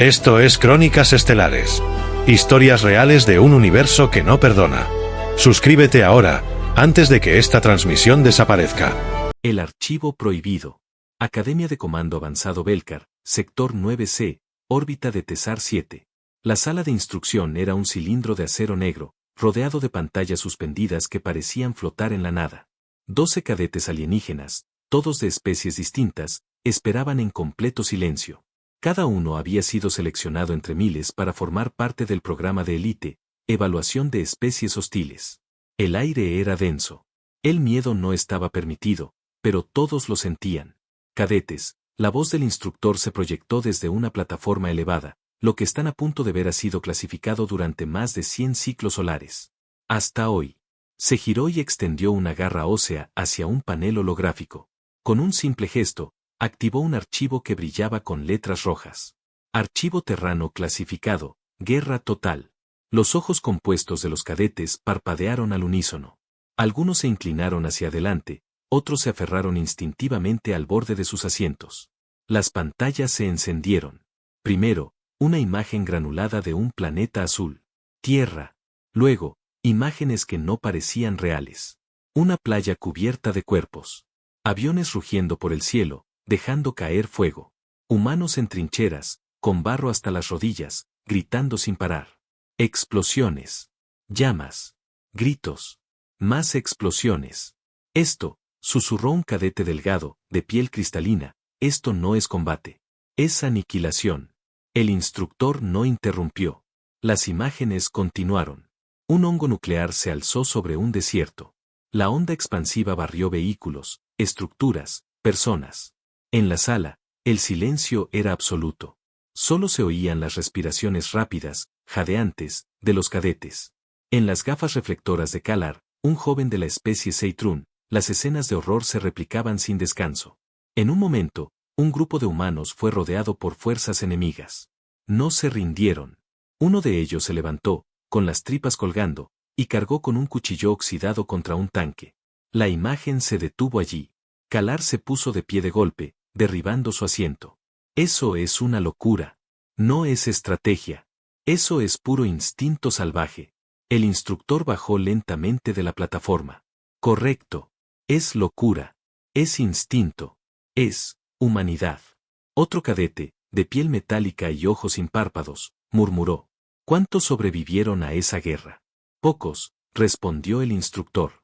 Esto es Crónicas Estelares. Historias reales de un universo que no perdona. Suscríbete ahora, antes de que esta transmisión desaparezca. El archivo prohibido. Academia de Comando Avanzado Belcar, Sector 9C, órbita de Tesar 7. La sala de instrucción era un cilindro de acero negro, rodeado de pantallas suspendidas que parecían flotar en la nada. 12 cadetes alienígenas, todos de especies distintas, esperaban en completo silencio. Cada uno había sido seleccionado entre miles para formar parte del programa de élite, evaluación de especies hostiles. El aire era denso. El miedo no estaba permitido, pero todos lo sentían. Cadetes, la voz del instructor se proyectó desde una plataforma elevada. Lo que están a punto de ver ha sido clasificado durante más de 100 ciclos solares. Hasta hoy. Se giró y extendió una garra ósea hacia un panel holográfico. Con un simple gesto, activó un archivo que brillaba con letras rojas. Archivo terrano clasificado, guerra total. Los ojos compuestos de los cadetes parpadearon al unísono. Algunos se inclinaron hacia adelante, otros se aferraron instintivamente al borde de sus asientos. Las pantallas se encendieron. Primero, una imagen granulada de un planeta azul. Tierra. Luego, imágenes que no parecían reales. Una playa cubierta de cuerpos. Aviones rugiendo por el cielo, dejando caer fuego. Humanos en trincheras, con barro hasta las rodillas, gritando sin parar. Explosiones. Llamas. Gritos. Más explosiones. Esto, susurró un cadete delgado, de piel cristalina, esto no es combate. Es aniquilación. El instructor no interrumpió. Las imágenes continuaron. Un hongo nuclear se alzó sobre un desierto. La onda expansiva barrió vehículos, estructuras, personas. En la sala, el silencio era absoluto. Solo se oían las respiraciones rápidas, jadeantes, de los cadetes. En las gafas reflectoras de Kalar, un joven de la especie Seitrun, las escenas de horror se replicaban sin descanso. En un momento, un grupo de humanos fue rodeado por fuerzas enemigas. No se rindieron. Uno de ellos se levantó, con las tripas colgando, y cargó con un cuchillo oxidado contra un tanque. La imagen se detuvo allí. Kalar se puso de pie de golpe, derribando su asiento. Eso es una locura. No es estrategia. Eso es puro instinto salvaje. El instructor bajó lentamente de la plataforma. Correcto. Es locura. Es instinto. Es humanidad. Otro cadete, de piel metálica y ojos sin párpados, murmuró. ¿Cuántos sobrevivieron a esa guerra? Pocos, respondió el instructor.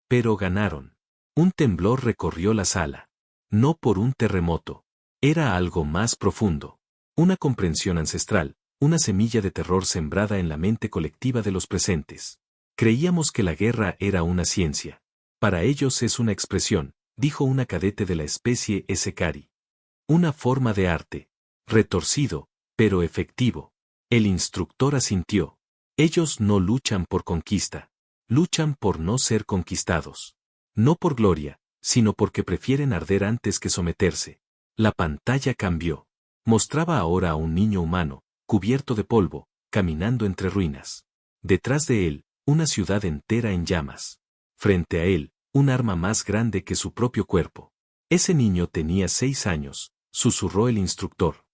Pero ganaron. Un temblor recorrió la sala. No por un terremoto. Era algo más profundo. Una comprensión ancestral, una semilla de terror sembrada en la mente colectiva de los presentes. Creíamos que la guerra era una ciencia. Para ellos es una expresión, dijo una cadete de la especie Esecari. Una forma de arte. Retorcido, pero efectivo. El instructor asintió. Ellos no luchan por conquista. Luchan por no ser conquistados. No por gloria, sino porque prefieren arder antes que someterse. La pantalla cambió. Mostraba ahora a un niño humano, cubierto de polvo, caminando entre ruinas. Detrás de él, una ciudad entera en llamas. Frente a él, un arma más grande que su propio cuerpo. Ese niño tenía 6 años, susurró el instructor.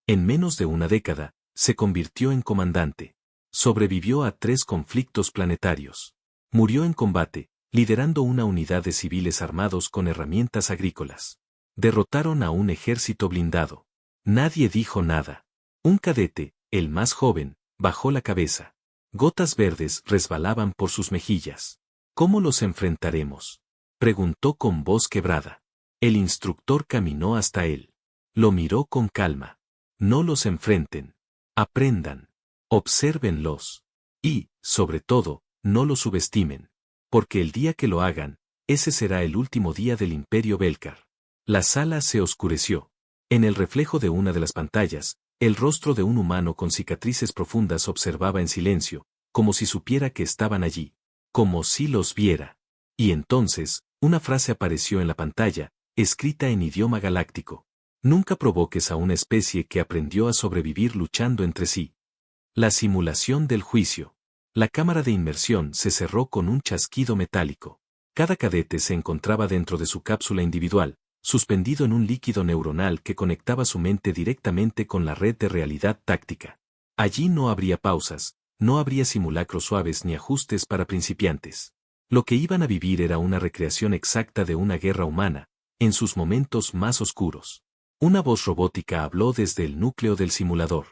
En menos de una década, se convirtió en comandante. Sobrevivió a 3 conflictos planetarios. Murió en combate, liderando una unidad de civiles armados con herramientas agrícolas. Derrotaron a un ejército blindado. Nadie dijo nada. Un cadete, el más joven, bajó la cabeza. Gotas verdes resbalaban por sus mejillas. ¿Cómo los enfrentaremos?, preguntó con voz quebrada. El instructor caminó hasta él. Lo miró con calma. No los enfrenten. Aprendan. Obsérvenlos. Y, sobre todo, no los subestimen. Porque el día que lo hagan, ese será el último día del Imperio Belcar. La sala se oscureció. En el reflejo de una de las pantallas, el rostro de un humano con cicatrices profundas observaba en silencio, como si supiera que estaban allí. Como si los viera. Y entonces, una frase apareció en la pantalla, escrita en idioma galáctico. Nunca provoques a una especie que aprendió a sobrevivir luchando entre sí. La simulación del juicio. La cámara de inmersión se cerró con un chasquido metálico. Cada cadete se encontraba dentro de su cápsula individual, suspendido en un líquido neuronal que conectaba su mente directamente con la red de realidad táctica. Allí no habría pausas, no habría simulacros suaves ni ajustes para principiantes. Lo que iban a vivir era una recreación exacta de una guerra humana, en sus momentos más oscuros. Una voz robótica habló desde el núcleo del simulador.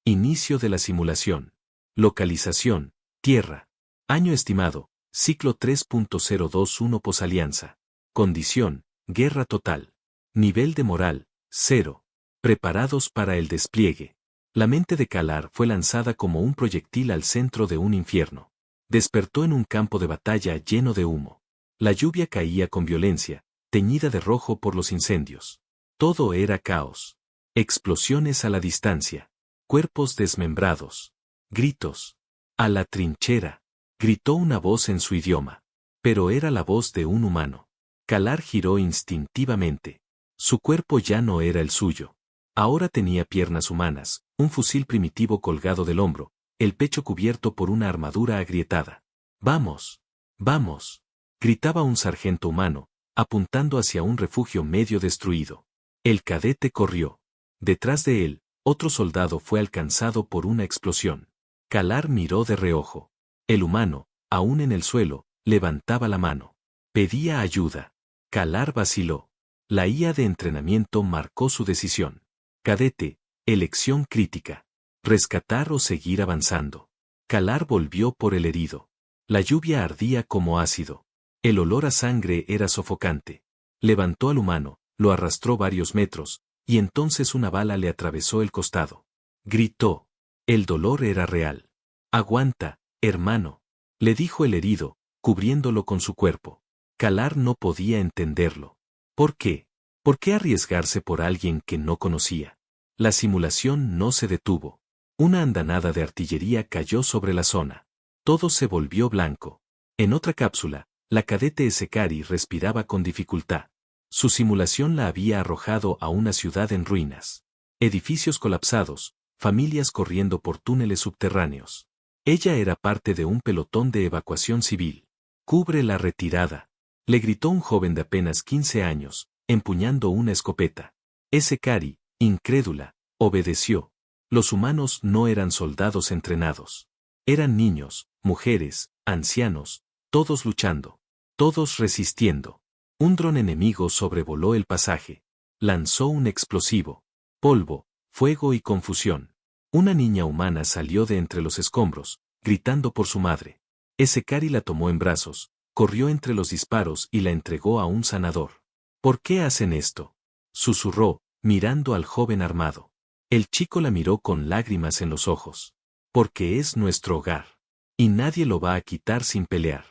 Inicio de la simulación. Localización, Tierra. Año estimado, ciclo 3.021 posalianza. Condición, guerra total. Nivel de moral, 0. Preparados para el despliegue. La mente de Kalar fue lanzada como un proyectil al centro de un infierno. Despertó en un campo de batalla lleno de humo. La lluvia caía con violencia, teñida de rojo por los incendios. Todo era caos. Explosiones a la distancia. Cuerpos desmembrados. Gritos. A la trinchera. Gritó una voz en su idioma. Pero era la voz de un humano. Kalar giró instintivamente. Su cuerpo ya no era el suyo. Ahora tenía piernas humanas, un fusil primitivo colgado del hombro, el pecho cubierto por una armadura agrietada. ¡Vamos! ¡Vamos!, gritaba un sargento humano, apuntando hacia un refugio medio destruido. El cadete corrió. Detrás de él, otro soldado fue alcanzado por una explosión. Kalar miró de reojo. El humano, aún en el suelo, levantaba la mano. Pedía ayuda. Kalar vaciló. La IA de entrenamiento marcó su decisión. Cadete, elección crítica. Rescatar o seguir avanzando. Kalar volvió por el herido. La lluvia ardía como ácido. El olor a sangre era sofocante. Levantó al humano, lo arrastró varios metros, y entonces una bala le atravesó el costado. Gritó. El dolor era real. Aguanta, hermano, le dijo el herido, cubriéndolo con su cuerpo. Kalar no podía entenderlo. ¿Por qué? ¿Por qué arriesgarse por alguien que no conocía? La simulación no se detuvo. Una andanada de artillería cayó sobre la zona. Todo se volvió blanco. En otra cápsula, la cadete Sekari respiraba con dificultad. Su simulación la había arrojado a una ciudad en ruinas. Edificios colapsados, familias corriendo por túneles subterráneos. Ella era parte de un pelotón de evacuación civil. «Cubre la retirada», le gritó un joven de apenas 15 años, empuñando una escopeta. Sekari, incrédula, obedeció. Los humanos no eran soldados entrenados. Eran niños, mujeres, ancianos, todos luchando, todos resistiendo. Un dron enemigo sobrevoló el pasaje. Lanzó un explosivo. Polvo, fuego y confusión. Una niña humana salió de entre los escombros, gritando por su madre. Sekari la tomó en brazos, corrió entre los disparos y la entregó a un sanador. ¿Por qué hacen esto?, susurró, mirando al joven armado. El chico la miró con lágrimas en los ojos. Porque es nuestro hogar. Y nadie lo va a quitar sin pelear.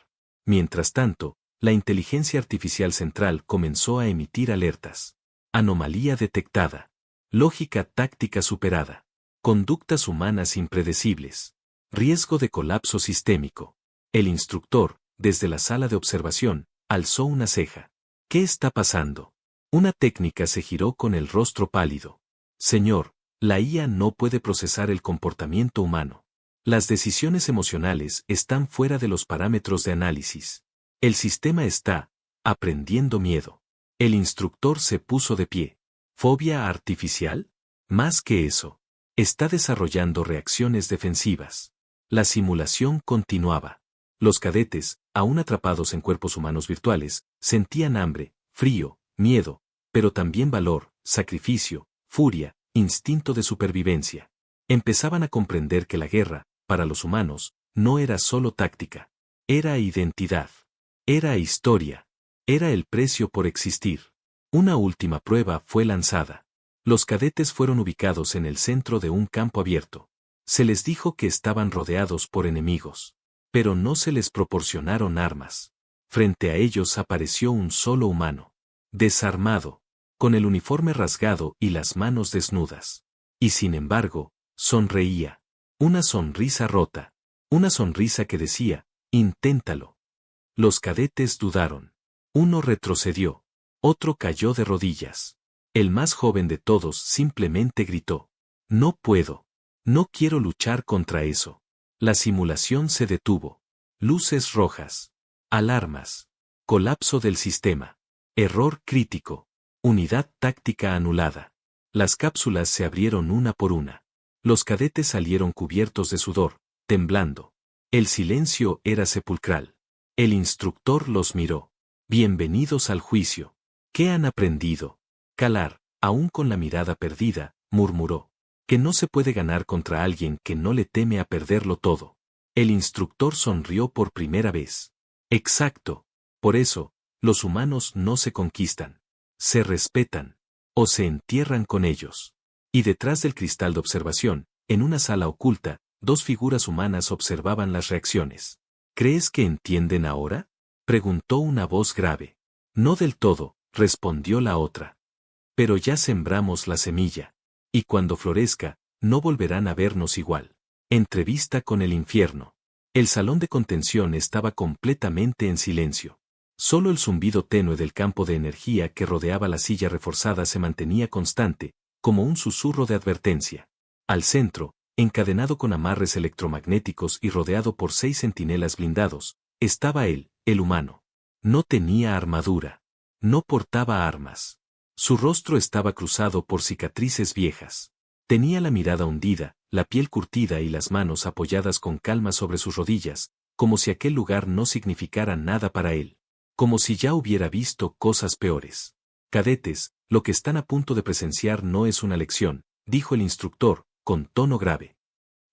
Mientras tanto, la inteligencia artificial central comenzó a emitir alertas. Anomalía detectada. Lógica táctica superada. Conductas humanas impredecibles. Riesgo de colapso sistémico. El instructor, desde la sala de observación, alzó una ceja. ¿Qué está pasando? Una técnica se giró con el rostro pálido. Señor, la IA no puede procesar el comportamiento humano. Las decisiones emocionales están fuera de los parámetros de análisis. El sistema está aprendiendo miedo. El instructor se puso de pie. ¿Fobia artificial? Más que eso. Está desarrollando reacciones defensivas. La simulación continuaba. Los cadetes, aún atrapados en cuerpos humanos virtuales, sentían hambre, frío, miedo, pero también valor, sacrificio, furia, instinto de supervivencia. Empezaban a comprender que la guerra, para los humanos, no era solo táctica. Era identidad. Era historia. Era el precio por existir. Una última prueba fue lanzada. Los cadetes fueron ubicados en el centro de un campo abierto. Se les dijo que estaban rodeados por enemigos. Pero no se les proporcionaron armas. Frente a ellos apareció un solo humano. Desarmado, con el uniforme rasgado y las manos desnudas. Y sin embargo, sonreía. Una sonrisa rota. Una sonrisa que decía, inténtalo. Los cadetes dudaron. Uno retrocedió. Otro cayó de rodillas. El más joven de todos simplemente gritó. No puedo. No quiero luchar contra eso. La simulación se detuvo. Luces rojas. Alarmas. Colapso del sistema. Error crítico. Unidad táctica anulada. Las cápsulas se abrieron una por una. Los cadetes salieron cubiertos de sudor, temblando. El silencio era sepulcral. El instructor los miró. Bienvenidos al juicio. ¿Qué han aprendido? Kalar, aún con la mirada perdida, murmuró. Que no se puede ganar contra alguien que no le teme a perderlo todo. El instructor sonrió por primera vez. Exacto. Por eso, los humanos no se conquistan. Se respetan. O se entierran con ellos. Y detrás del cristal de observación, en una sala oculta, dos figuras humanas observaban las reacciones. ¿Crees que entienden ahora? Preguntó una voz grave. No del todo, respondió la otra. Pero ya sembramos la semilla. Y cuando florezca, no volverán a vernos igual. Entrevista con el infierno. El salón de contención estaba completamente en silencio. Solo el zumbido tenue del campo de energía que rodeaba la silla reforzada se mantenía constante, como un susurro de advertencia. Al centro, encadenado con amarres electromagnéticos y rodeado por 6 centinelas blindados, estaba él, el humano. No tenía armadura. No portaba armas. Su rostro estaba cruzado por cicatrices viejas. Tenía la mirada hundida, la piel curtida y las manos apoyadas con calma sobre sus rodillas, como si aquel lugar no significara nada para él. Como si ya hubiera visto cosas peores. Cadetes, lo que están a punto de presenciar no es una lección, dijo el instructor, con tono grave.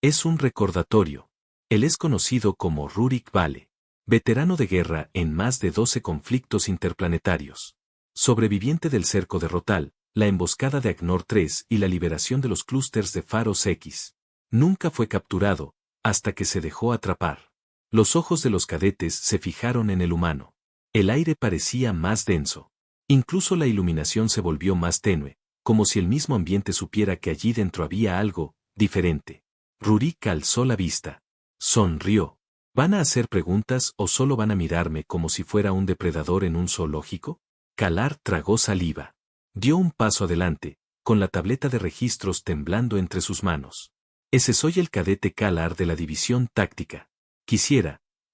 Es un recordatorio. Él es conocido como Rurik Vale. Veterano de guerra en más de 12 conflictos interplanetarios. Sobreviviente del cerco de Rotal, la emboscada de Agnor 3 y la liberación de los clústeres de Faros X. Nunca fue capturado, hasta que se dejó atrapar. Los ojos de los cadetes se fijaron en el humano. El aire parecía más denso. Incluso la iluminación se volvió más tenue, como si el mismo ambiente supiera que allí dentro había algo diferente. Rurik alzó la vista. Sonrió. ¿Van a hacer preguntas o solo van a mirarme como si fuera un depredador en un zoológico? Kalar tragó saliva. Dio un paso adelante, con la tableta de registros temblando entre sus manos. Ese soy el cadete Kalar de la división táctica.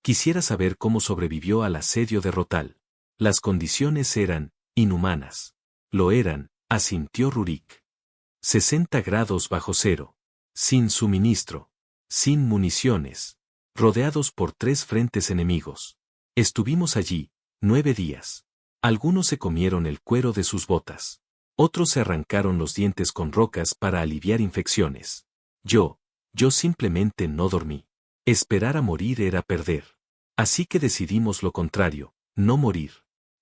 Quisiera saber cómo sobrevivió al asedio de Rotal. Las condiciones eran inhumanas. Lo eran, asintió Rurik. 60 grados bajo cero. Sin suministro. Sin municiones. Rodeados por 3 frentes enemigos. Estuvimos allí, 9 días. Algunos se comieron el cuero de sus botas. Otros se arrancaron los dientes con rocas para aliviar infecciones. Yo simplemente no dormí. Esperar a morir era perder. Así que decidimos lo contrario, no morir.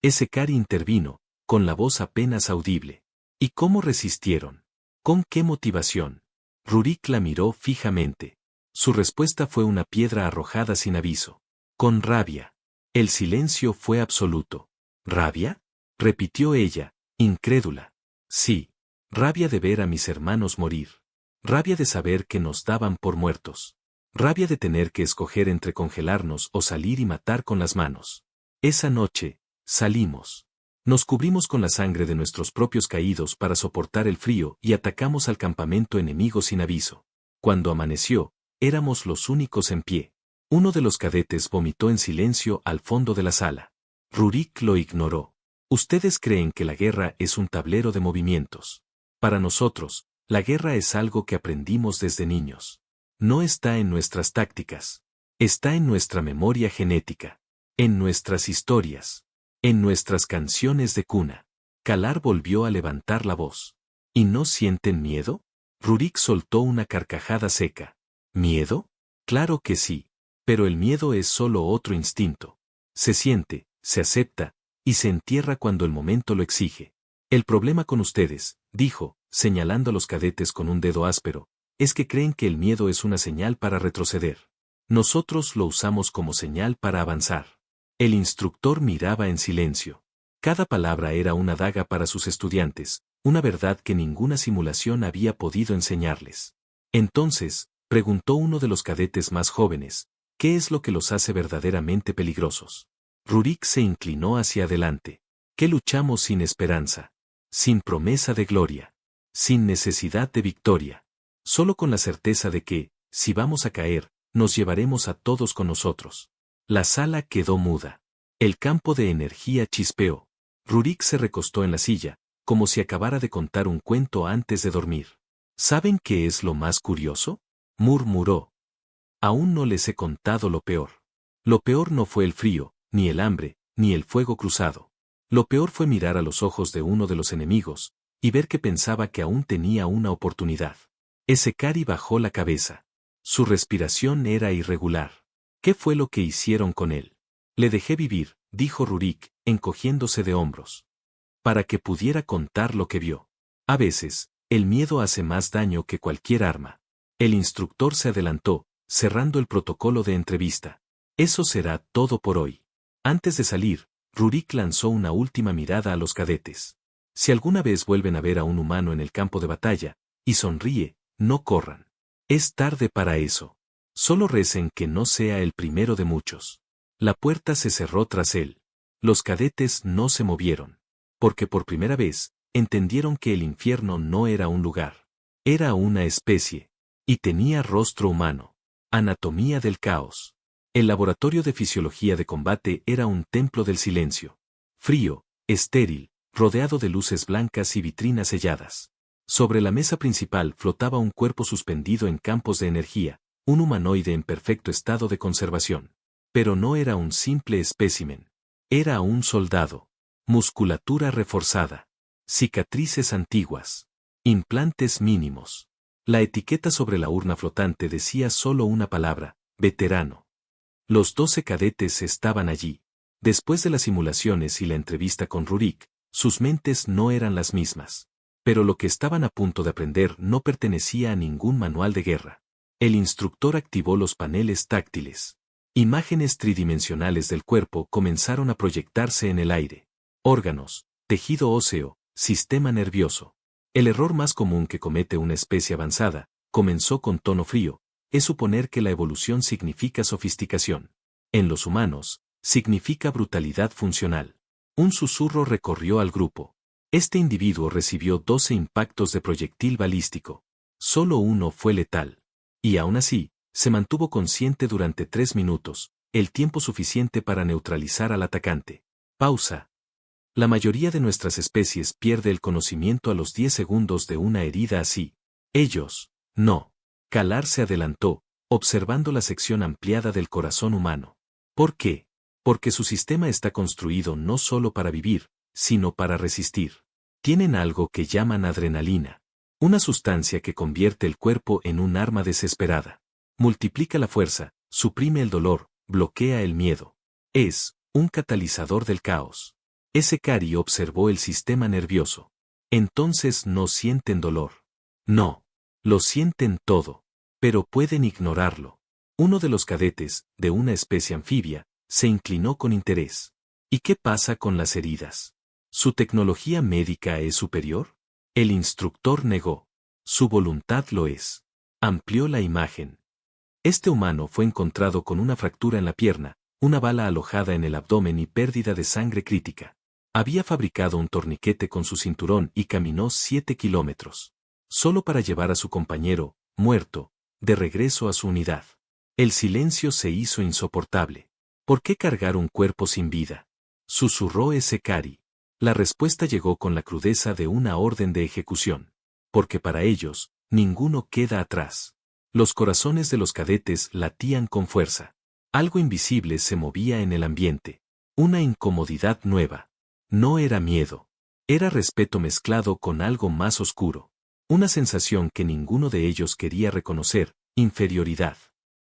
Ese Kari intervino, con la voz apenas audible. ¿Y cómo resistieron? ¿Con qué motivación? Rurik la miró fijamente. Su respuesta fue una piedra arrojada sin aviso. Con rabia. El silencio fue absoluto. ¿Rabia? Repitió ella, incrédula. Sí, rabia de ver a mis hermanos morir. Rabia de saber que nos daban por muertos. Rabia de tener que escoger entre congelarnos o salir y matar con las manos. Esa noche, salimos. Nos cubrimos con la sangre de nuestros propios caídos para soportar el frío y atacamos al campamento enemigo sin aviso. Cuando amaneció, éramos los únicos en pie. Uno de los cadetes vomitó en silencio al fondo de la sala. Rurik lo ignoró. Ustedes creen que la guerra es un tablero de movimientos. Para nosotros, la guerra es algo que aprendimos desde niños. No está en nuestras tácticas. Está en nuestra memoria genética. En nuestras historias. En nuestras canciones de cuna. Kalar volvió a levantar la voz. ¿Y no sienten miedo? Rurik soltó una carcajada seca. ¿Miedo? Claro que sí. Pero el miedo es solo otro instinto. Se siente, se acepta, y se entierra cuando el momento lo exige. El problema con ustedes, dijo, señalando a los cadetes con un dedo áspero, es que creen que el miedo es una señal para retroceder. Nosotros lo usamos como señal para avanzar. El instructor miraba en silencio. Cada palabra era una daga para sus estudiantes, una verdad que ninguna simulación había podido enseñarles. Entonces, preguntó uno de los cadetes más jóvenes, ¿qué es lo que los hace verdaderamente peligrosos? Rurik se inclinó hacia adelante. ¿Qué luchamos sin esperanza? Sin promesa de gloria. Sin necesidad de victoria. Solo con la certeza de que, si vamos a caer, nos llevaremos a todos con nosotros. La sala quedó muda. El campo de energía chispeó. Rurik se recostó en la silla, como si acabara de contar un cuento antes de dormir. ¿Saben qué es lo más curioso?, murmuró. Aún no les he contado lo peor. Lo peor no fue el frío, ni el hambre, ni el fuego cruzado. Lo peor fue mirar a los ojos de uno de los enemigos, y ver que pensaba que aún tenía una oportunidad. Esekari bajó la cabeza. Su respiración era irregular. ¿Qué fue lo que hicieron con él? Le dejé vivir, dijo Rurik, encogiéndose de hombros. Para que pudiera contar lo que vio. A veces, el miedo hace más daño que cualquier arma. El instructor se adelantó, cerrando el protocolo de entrevista. Eso será todo por hoy. Antes de salir, Rurik lanzó una última mirada a los cadetes. Si alguna vez vuelven a ver a un humano en el campo de batalla, y sonríe, no corran. Es tarde para eso. Solo recen que no sea el primero de muchos. La puerta se cerró tras él. Los cadetes no se movieron. Porque por primera vez, entendieron que el infierno no era un lugar. Era una especie. Y tenía rostro humano. Anatomía del caos. El laboratorio de fisiología de combate era un templo del silencio. Frío, estéril, rodeado de luces blancas y vitrinas selladas. Sobre la mesa principal flotaba un cuerpo suspendido en campos de energía, un humanoide en perfecto estado de conservación. Pero no era un simple espécimen. Era un soldado. Musculatura reforzada. Cicatrices antiguas. Implantes mínimos. La etiqueta sobre la urna flotante decía solo una palabra: veterano. Los 12 cadetes estaban allí. Después de las simulaciones y la entrevista con Rurik, sus mentes no eran las mismas. Pero lo que estaban a punto de aprender no pertenecía a ningún manual de guerra. El instructor activó los paneles táctiles. Imágenes tridimensionales del cuerpo comenzaron a proyectarse en el aire. Órganos, tejido óseo, sistema nervioso. El error más común que comete una especie avanzada, comenzó con tono frío, es suponer que la evolución significa sofisticación. En los humanos, significa brutalidad funcional. Un susurro recorrió al grupo. Este individuo recibió 12 impactos de proyectil balístico. Solo uno fue letal. Y aún así, se mantuvo consciente durante 3 minutos, el tiempo suficiente para neutralizar al atacante. Pausa. La mayoría de nuestras especies pierde el conocimiento a los 10 segundos de una herida así. Ellos, no. Kalar se adelantó, observando la sección ampliada del corazón humano. ¿Por qué? Porque su sistema está construido no solo para vivir, sino para resistir. Tienen algo que llaman adrenalina. Una sustancia que convierte el cuerpo en un arma desesperada. Multiplica la fuerza, suprime el dolor, bloquea el miedo. Es un catalizador del caos. Esekari observó el sistema nervioso. Entonces no sienten dolor. No. Lo sienten todo. Pero pueden ignorarlo. Uno de los cadetes, de una especie anfibia, se inclinó con interés. ¿Y qué pasa con las heridas? ¿Su tecnología médica es superior? El instructor negó. Su voluntad lo es. Amplió la imagen. Este humano fue encontrado con una fractura en la pierna, una bala alojada en el abdomen y pérdida de sangre crítica. Había fabricado un torniquete con su cinturón y caminó 7 kilómetros. Solo para llevar a su compañero, muerto, de regreso a su unidad. El silencio se hizo insoportable. ¿Por qué cargar un cuerpo sin vida? Susurró Esekari. La respuesta llegó con la crudeza de una orden de ejecución. Porque para ellos, ninguno queda atrás. Los corazones de los cadetes latían con fuerza. Algo invisible se movía en el ambiente. Una incomodidad nueva. No era miedo. Era respeto mezclado con algo más oscuro. Una sensación que ninguno de ellos quería reconocer, inferioridad.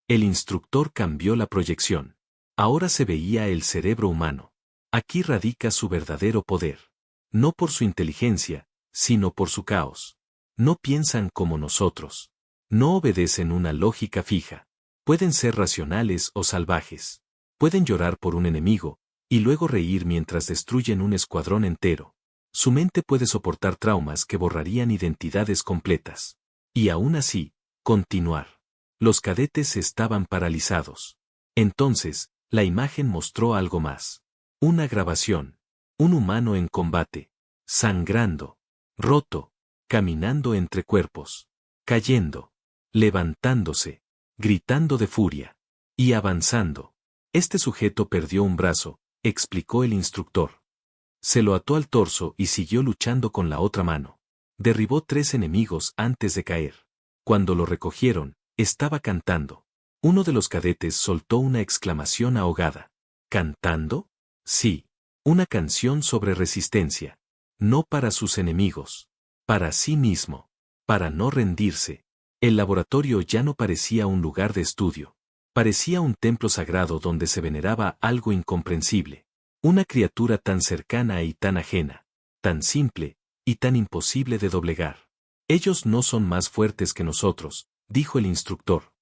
El instructor cambió la proyección. Ahora se veía el cerebro humano. Aquí radica su verdadero poder. No por su inteligencia, sino por su caos. No piensan como nosotros. No obedecen una lógica fija. Pueden ser racionales o salvajes. Pueden llorar por un enemigo, y luego reír mientras destruyen un escuadrón entero. Su mente puede soportar traumas que borrarían identidades completas. Y aún así, continuar. Los cadetes estaban paralizados. Entonces, la imagen mostró algo más. Una grabación. Un humano en combate. Sangrando. Roto. Caminando entre cuerpos. Cayendo. Levantándose. Gritando de furia. Y avanzando. Este sujeto perdió un brazo, explicó el instructor. Se lo ató al torso y siguió luchando con la otra mano. Derribó 3 enemigos antes de caer. Cuando lo recogieron, estaba cantando. Uno de los cadetes soltó una exclamación ahogada. ¿Cantando? Sí. Una canción sobre resistencia. No para sus enemigos. Para sí mismo. Para no rendirse. El laboratorio ya no parecía un lugar de estudio. Parecía un templo sagrado donde se veneraba algo incomprensible. Una criatura tan cercana y tan ajena. Tan simple, y tan imposible de doblegar. Ellos no son más fuertes que nosotros, dijo el instructor.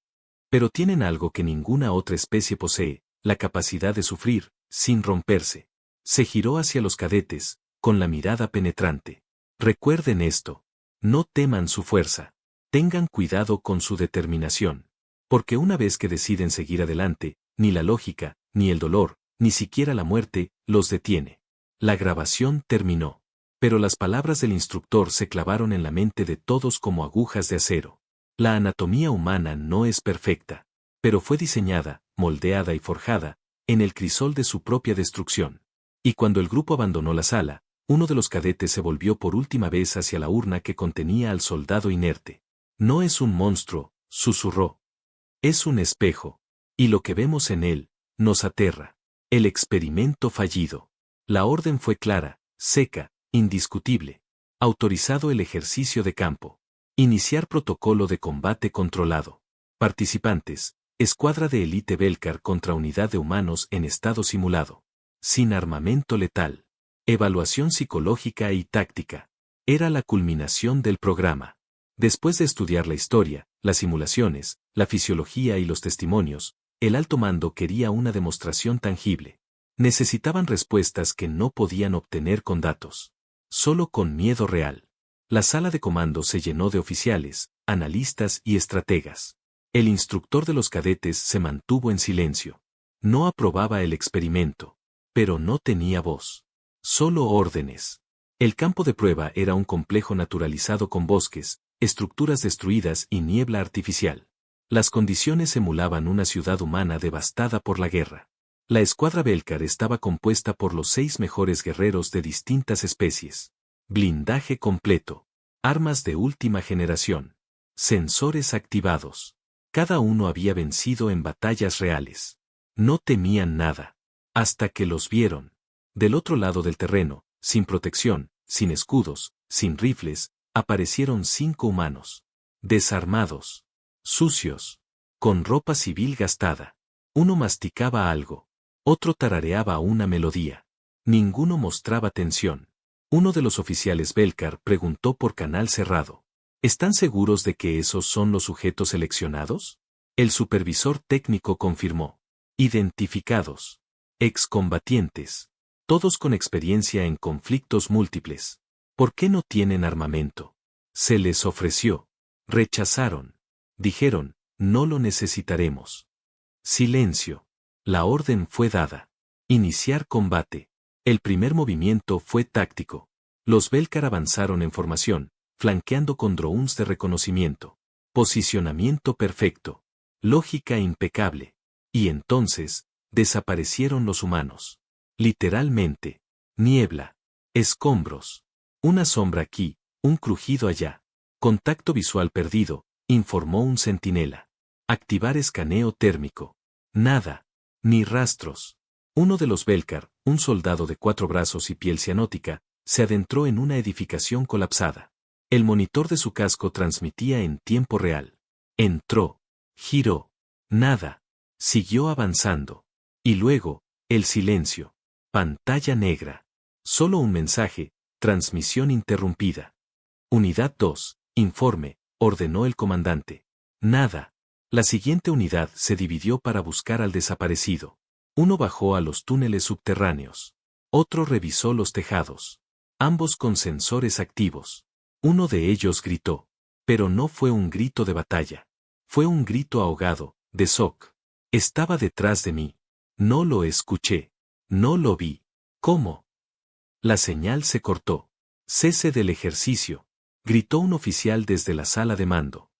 Pero tienen algo que ninguna otra especie posee, la capacidad de sufrir, sin romperse. Se giró hacia los cadetes, con la mirada penetrante. Recuerden esto. No teman su fuerza. Tengan cuidado con su determinación. Porque una vez que deciden seguir adelante, ni la lógica, ni el dolor, ni siquiera la muerte, los detiene. La grabación terminó. Pero las palabras del instructor se clavaron en la mente de todos como agujas de acero. La anatomía humana no es perfecta, pero fue diseñada, moldeada y forjada, en el crisol de su propia destrucción. Y cuando el grupo abandonó la sala, uno de los cadetes se volvió por última vez hacia la urna que contenía al soldado inerte. No es un monstruo, susurró. Es un espejo. Y lo que vemos en él, nos aterra. El experimento fallido. La orden fue clara, seca, indiscutible. Autorizado el ejercicio de campo. Iniciar protocolo de combate controlado. Participantes, escuadra de élite Belcar contra unidad de humanos en estado simulado. Sin armamento letal. Evaluación psicológica y táctica. Era la culminación del programa. Después de estudiar la historia, las simulaciones, la fisiología y los testimonios, el alto mando quería una demostración tangible. Necesitaban respuestas que no podían obtener con datos. Solo con miedo real. La sala de comando se llenó de oficiales, analistas y estrategas. El instructor de los cadetes se mantuvo en silencio. No aprobaba el experimento. Pero no tenía voz. Solo órdenes. El campo de prueba era un complejo naturalizado con bosques, estructuras destruidas y niebla artificial. Las condiciones emulaban una ciudad humana devastada por la guerra. La escuadra Belcar estaba compuesta por los 6 mejores guerreros de distintas especies. Blindaje completo. Armas de última generación. Sensores activados. Cada uno había vencido en batallas reales. No temían nada. Hasta que los vieron. Del otro lado del terreno, sin protección, sin escudos, sin rifles, aparecieron 5 humanos. Desarmados. Sucios. Con ropa civil gastada. Uno masticaba algo. Otro tarareaba una melodía. Ninguno mostraba tensión. Uno de los oficiales Belcar preguntó por canal cerrado. ¿Están seguros de que esos son los sujetos seleccionados? El supervisor técnico confirmó. Identificados. Excombatientes. Todos con experiencia en conflictos múltiples. ¿Por qué no tienen armamento? Se les ofreció. Rechazaron. Dijeron, no lo necesitaremos. Silencio. La orden fue dada. Iniciar combate. El primer movimiento fue táctico. Los Belcar avanzaron en formación, flanqueando con drones de reconocimiento. Posicionamiento perfecto. Lógica impecable. Y entonces, desaparecieron los humanos. Literalmente. Niebla. Escombros. Una sombra aquí, un crujido allá. Contacto visual perdido, informó un centinela. Activar escaneo térmico. Nada. Ni rastros. Uno de los Belcar, un soldado de 4 brazos y piel cianótica, se adentró en una edificación colapsada. El monitor de su casco transmitía en tiempo real. Entró. Giró. Nada. Siguió avanzando. Y luego, el silencio. Pantalla negra. Solo un mensaje, transmisión interrumpida. Unidad 2, informe, ordenó el comandante. Nada. La siguiente unidad se dividió para buscar al desaparecido. Uno bajó a los túneles subterráneos. Otro revisó los tejados. Ambos con sensores activos. Uno de ellos gritó. Pero no fue un grito de batalla. Fue un grito ahogado, de shock. Estaba detrás de mí. No lo escuché. No lo vi. ¿Cómo? La señal se cortó. Cese del ejercicio. Gritó un oficial desde la sala de mando.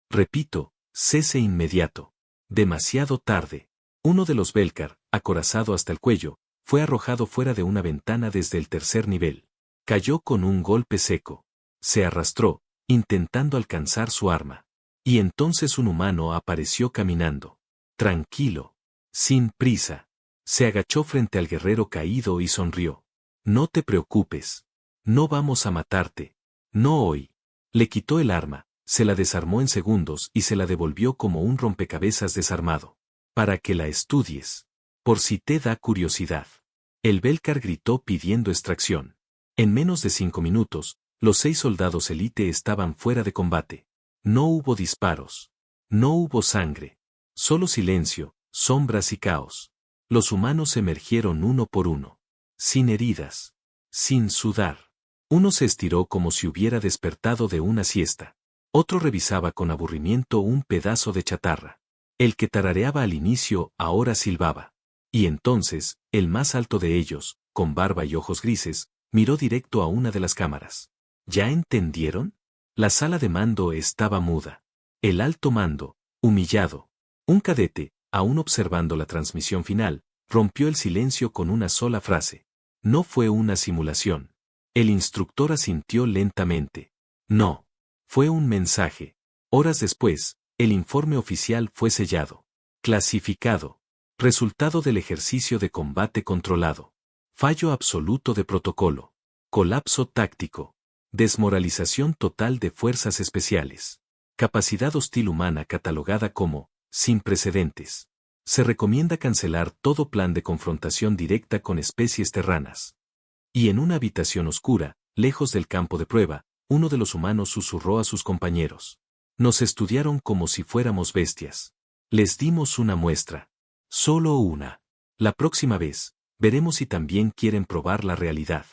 Repito, cese inmediato. Demasiado tarde. Uno de los Belcar, acorazado hasta el cuello, Fue arrojado fuera de una ventana desde el tercer nivel. Cayó con un golpe seco. Se arrastró, intentando alcanzar su arma. Y entonces un humano apareció caminando. Tranquilo. Sin prisa. Se agachó frente al guerrero caído y sonrió. No te preocupes. No vamos a matarte. No hoy. Le quitó el arma, se la desarmó en segundos y se la devolvió como un rompecabezas desarmado. Para que la estudies. Por si te da curiosidad. El Belcar gritó pidiendo extracción. En menos de 5 minutos, los 6 soldados élite estaban fuera de combate. No hubo disparos. No hubo sangre. Solo silencio, sombras y caos. Los humanos emergieron uno por uno. Sin heridas. Sin sudar. Uno se estiró como si hubiera despertado de una siesta. Otro revisaba con aburrimiento un pedazo de chatarra. El que tarareaba al inicio ahora silbaba. Y entonces, el más alto de ellos, con barba y ojos grises, miró directo a una de las cámaras. ¿Ya entendieron? La sala de mando estaba muda. El alto mando, humillado. Un cadete, aún observando la transmisión final, rompió el silencio con una sola frase. No fue una simulación. El instructor asintió lentamente. No. Fue un mensaje. Horas después, el informe oficial fue sellado. Clasificado. Resultado del ejercicio de combate controlado. Fallo absoluto de protocolo. Colapso táctico. Desmoralización total de fuerzas especiales. Capacidad hostil humana catalogada como sin precedentes. Se recomienda cancelar todo plan de confrontación directa con especies terranas. Y en una habitación oscura, lejos del campo de prueba, uno de los humanos susurró a sus compañeros. Nos estudiaron como si fuéramos bestias. Les dimos una muestra. Solo una. La próxima vez, veremos si también quieren probar la realidad.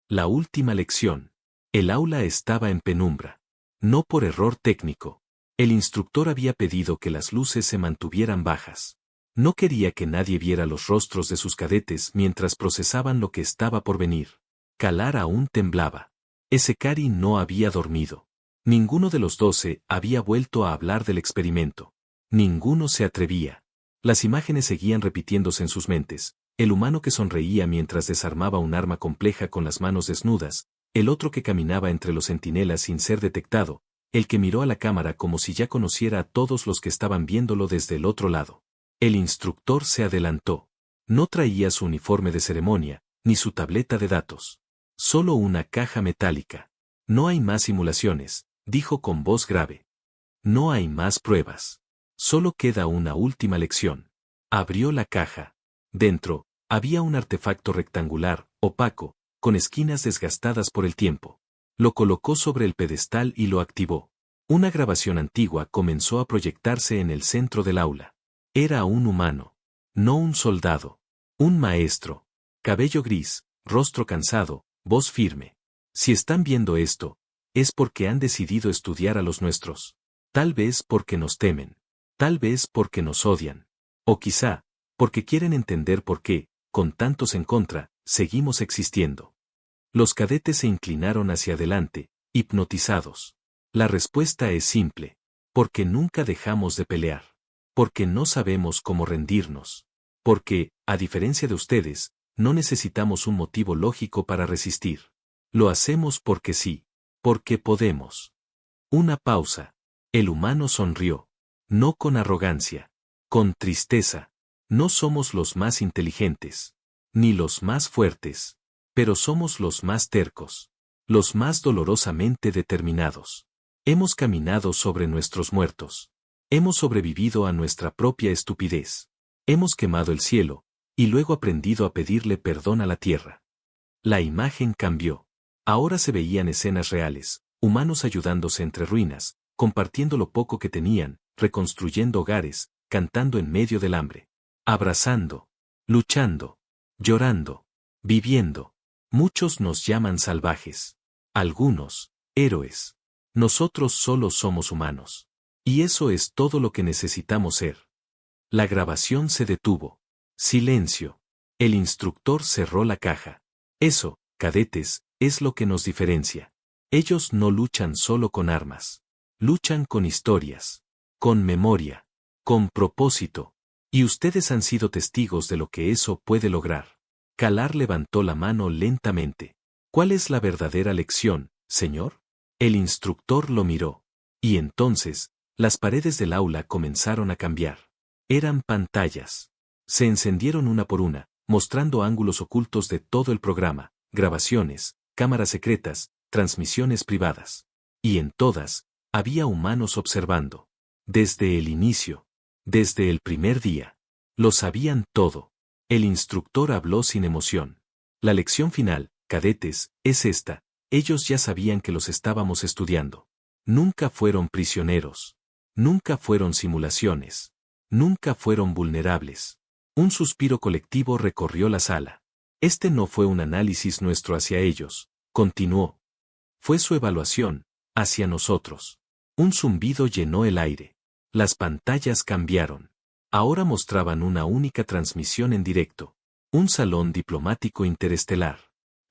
La última lección. El aula estaba en penumbra. No por error técnico. El instructor había pedido que las luces se mantuvieran bajas. No quería que nadie viera los rostros de sus cadetes mientras procesaban lo que estaba por venir. Kalar aún temblaba. Esekari no había dormido. Ninguno de los 12 había vuelto a hablar del experimento. Ninguno se atrevía. Las imágenes seguían repitiéndose en sus mentes. El humano que sonreía mientras desarmaba un arma compleja con las manos desnudas, el otro que caminaba entre los centinelas sin ser detectado, el que miró a la cámara como si ya conociera a todos los que estaban viéndolo desde el otro lado. El instructor se adelantó. No traía su uniforme de ceremonia, ni su tableta de datos. Solo una caja metálica. No hay más simulaciones, dijo con voz grave. No hay más pruebas. Solo queda una última lección. Abrió la caja. Dentro, había un artefacto rectangular, opaco, con esquinas desgastadas por el tiempo. Lo colocó sobre el pedestal y lo activó. Una grabación antigua comenzó a proyectarse en el centro del aula. Era un humano. No un soldado. Un maestro. Cabello gris, rostro cansado, voz firme. Si están viendo esto, es porque han decidido estudiar a los nuestros. Tal vez porque nos temen. Tal vez porque nos odian. O quizá, porque quieren entender por qué, con tantos en contra, seguimos existiendo. Los cadetes se inclinaron hacia adelante, hipnotizados. La respuesta es simple. Porque nunca dejamos de pelear. Porque no sabemos cómo rendirnos. Porque, a diferencia de ustedes, no necesitamos un motivo lógico para resistir. Lo hacemos porque sí. Porque podemos. Una pausa. El humano sonrió. No con arrogancia. Con tristeza. No somos los más inteligentes. Ni los más fuertes. Pero somos los más tercos. Los más dolorosamente determinados. Hemos caminado sobre nuestros muertos. Hemos sobrevivido a nuestra propia estupidez. Hemos quemado el cielo, y luego aprendido a pedirle perdón a la tierra. La imagen cambió. Ahora se veían escenas reales, humanos ayudándose entre ruinas, compartiendo lo poco que tenían, reconstruyendo hogares, cantando en medio del hambre. Abrazando. Luchando. Llorando. Viviendo. Muchos nos llaman salvajes. Algunos, héroes. Nosotros solo somos humanos. Y eso es todo lo que necesitamos ser. La grabación se detuvo. Silencio. El instructor cerró la caja. Eso, cadetes, es lo que nos diferencia. Ellos no luchan solo con armas. Luchan con historias. Con memoria. Con propósito. Y ustedes han sido testigos de lo que eso puede lograr. Kalar levantó la mano lentamente. ¿Cuál es la verdadera lección, señor? El instructor lo miró. Y entonces, las paredes del aula comenzaron a cambiar. Eran pantallas. Se encendieron una por una, mostrando ángulos ocultos de todo el programa, grabaciones, cámaras secretas, transmisiones privadas. Y en todas, había humanos observando. Desde el inicio. Desde el primer día. Lo sabían todo. El instructor habló sin emoción. La lección final, cadetes, es esta. Ellos ya sabían que los estábamos estudiando. Nunca fueron prisioneros. Nunca fueron simulaciones. Nunca fueron vulnerables. Un suspiro colectivo recorrió la sala. Este no fue un análisis nuestro hacia ellos, continuó. Fue su evaluación, hacia nosotros. Un zumbido llenó el aire. Las pantallas cambiaron. Ahora mostraban una única transmisión en directo. Un salón diplomático interestelar.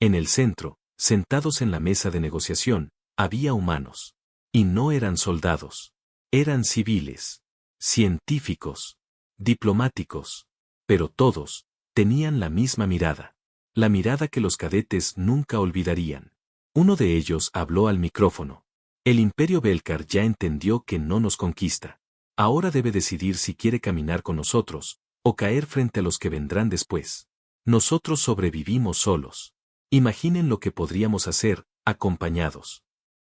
En el centro, sentados en la mesa de negociación, había humanos. Y no eran soldados. Eran civiles. Científicos. Diplomáticos. Pero todos, tenían la misma mirada. La mirada que los cadetes nunca olvidarían. Uno de ellos habló al micrófono. El Imperio Belcar ya entendió que no nos conquista. Ahora debe decidir si quiere caminar con nosotros, o caer frente a los que vendrán después. Nosotros sobrevivimos solos. Imaginen lo que podríamos hacer, acompañados.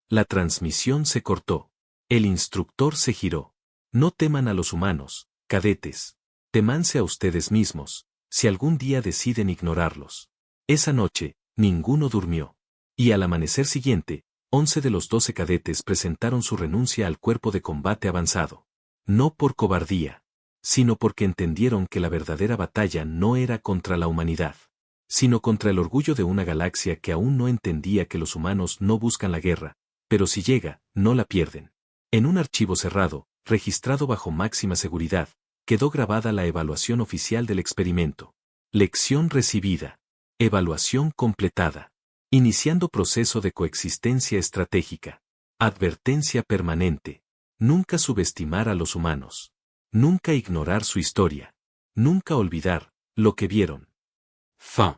La transmisión se cortó. El instructor se giró. No teman a los humanos, cadetes. Témanse a ustedes mismos, si algún día deciden ignorarlos. Esa noche, ninguno durmió. Y al amanecer siguiente, 11 de los 12 cadetes presentaron su renuncia al cuerpo de combate avanzado. No por cobardía, sino porque entendieron que la verdadera batalla no era contra la humanidad, sino contra el orgullo de una galaxia que aún no entendía que los humanos no buscan la guerra, pero si llega, no la pierden. En un archivo cerrado, registrado bajo máxima seguridad, quedó grabada la evaluación oficial del experimento. Lección recibida. Evaluación completada. Iniciando proceso de coexistencia estratégica. Advertencia permanente. Nunca subestimar a los humanos. Nunca ignorar su historia. Nunca olvidar lo que vieron. Fin.